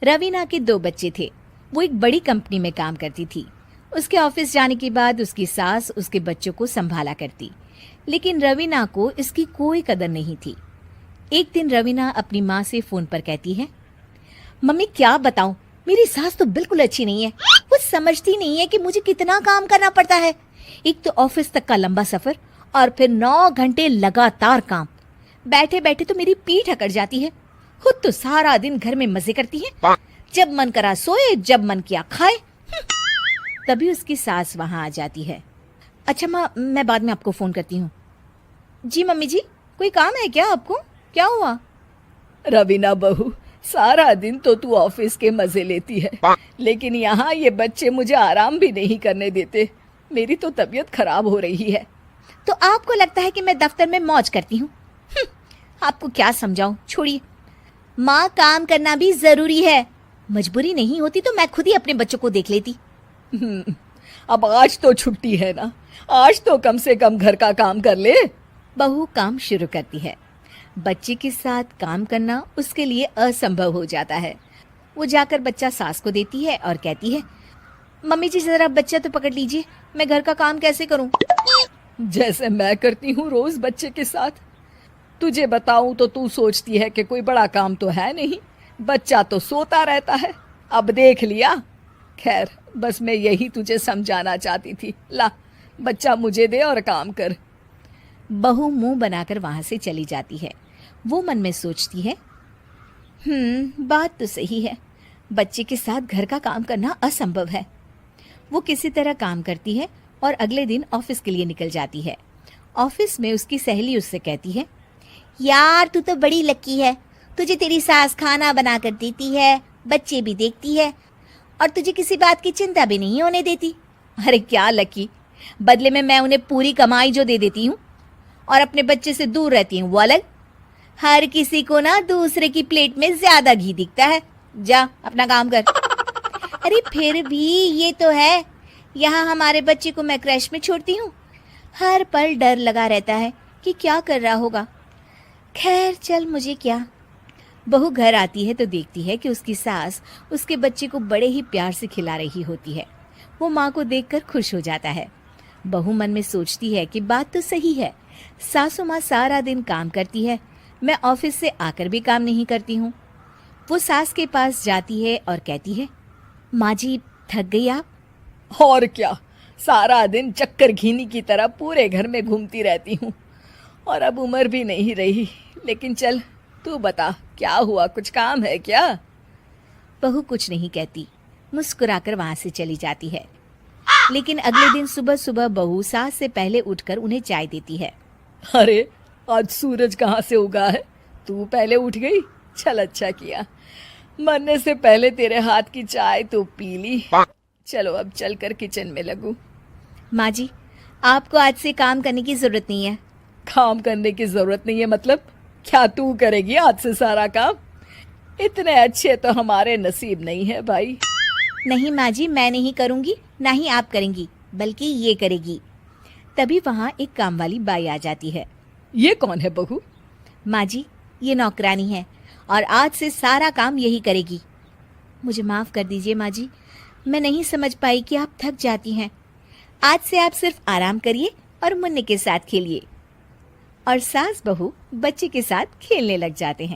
रवीना के 2 बच्चे थे। वो एक बड़ी कंपनी में काम करती थी। उसके ऑफिस जाने के बाद उसकी सास उसके बच्चों को संभाला करती, लेकिन रवीना को इसकी कोई कदर नहीं थी। एक दिन रवीना अपनी माँ से फोन पर कहती है, मम्मी क्या बताऊं, मेरी सास तो बिल्कुल अच्छी नहीं है। वो समझती नहीं है कि मुझे कितना काम करना पड़ता है। एक तो ऑफिस तक का लंबा सफर और फिर 9 घंटे लगातार काम। बैठे बैठे तो मेरी पीठ अकड़ जाती है। खुद तो सारा दिन घर में मजे करती है, जब मन करा सोए, जब मन किया खाए। तभी उसकी सास वहां आ जाती है। अच्छा माँ, मैं बाद में आपको फोन करती हूँ। जी मम्मी जी, कोई काम है क्या आपको? क्या हुआ? रवीना बहू, सारा दिन तो तू ऑफिस के मजे लेती है, लेकिन यहाँ ये बच्चे मुझे आराम भी नहीं करने देते। मेरी तो तबीयत खराब हो रही है। तो आपको लगता है कि मैं दफ्तर में मौज करती हूँ? आपको क्या समझाऊं, छोड़िए। माँ, काम करना भी जरूरी है। मजबूरी नहीं होती तो मैं खुद ही अपने बच्चों को देख लेती। अब आज तो छुट्टी है ना, आज तो कम से कम घर का काम कर ले। बहू काम शुरू करती है। बच्चे के साथ काम करना उसके लिए असंभव हो जाता है। वो जाकर बच्चा सास को देती है और कहती है, मम्मी जी जरा बच्चा तो पकड़ लीजिए, मैं घर का काम कैसे करूं? जैसे मैं करती हूँ रोज बच्चे के साथ। तुझे बताऊं तो तू सोचती है कि कोई बड़ा काम तो है नहीं, बच्चा तो सोता रहता है। अब देख लिया। खैर, बस मैं यही तुझे समझाना चाहती थी। ला, बच्चा मुझे दे और काम कर। बहू मुंह बनाकर वहां से चली जाती है। वो मन में सोचती है, बात तो सही है, बच्चे के साथ घर का काम करना असंभव है। वो किसी तरह काम करती है और अगले दिन ऑफिस के लिए निकल जाती है। ऑफिस में उसकी सहेली उससे कहती है, यार तू तो बड़ी लकी है, तुझे तेरी सास खाना बना कर देती है, बच्चे भी देखती है और तुझे किसी बात की चिंता भी नहीं होने देती। अरे क्या लकी, बदले में मैं उन्हें पूरी कमाई जो दे देती हूँ और अपने बच्चे से दूर रहती हूँ वो अलग। हर किसी को ना दूसरे की प्लेट में ज्यादा घी दिखता है। जा अपना काम कर। अरे फिर भी ये तो है, यहाँ हमारे बच्चे को मैं क्रैश में छोड़ती हूँ, हर पल डर लगा रहता है कि क्या कर रहा होगा। खैर चल, मुझे क्या। बहू घर आती है तो देखती है कि उसकी सास उसके बच्चे को बड़े ही प्यार से खिला रही होती है। वो माँ को देखकर खुश हो जाता है। बहू मन में सोचती है कि बात तो सही है, सासू माँ सारा दिन काम करती है, मैं ऑफिस से आकर भी काम नहीं करती हूँ। वो सास के पास जाती है और कहती है, माँ जी थक गई आप? और क्या, सारा दिन चक्कर घीनी की तरह पूरे घर में घूमती रहती हूँ और अब उम्र भी नहीं रही। लेकिन चल तू बता, क्या हुआ, कुछ काम है क्या? बहू कुछ नहीं कहती, मुस्कुराकर वहां से चली जाती है। लेकिन अगले दिन सुबह सुबह बहू सास से पहले उठकर उन्हें चाय देती है। अरे आज सूरज कहाँ से उगा है, तू पहले उठ गई। चल अच्छा किया, मरने से पहले तेरे हाथ की चाय तो पी ली। चलो अब चलकर किचन में लगूं। माँ जी, आपको आज से काम करने की जरूरत नहीं है। काम करने की जरूरत नहीं है मतलब? क्या तू करेगी आज से सारा काम? इतने अच्छे तो हमारे नसीब नहीं है भाई। नहीं माँ जी, मैं नहीं करूँगी, ना ही आप करेंगी, बल्कि ये करेगी। तभी वहाँ एक काम वाली बाई आ जाती है। ये कौन है बहू? माँ जी, ये नौकरानी है और आज से सारा काम यही करेगी। मुझे माफ़ कर दीजिए माँ जी, मैं नहीं समझ पाई कि आप थक जाती हैं। आज से आप सिर्फ आराम करिए और मुन्ने के साथ खेलिए। और सास बहू बच्चे के साथ खेलने लग जाते हैं।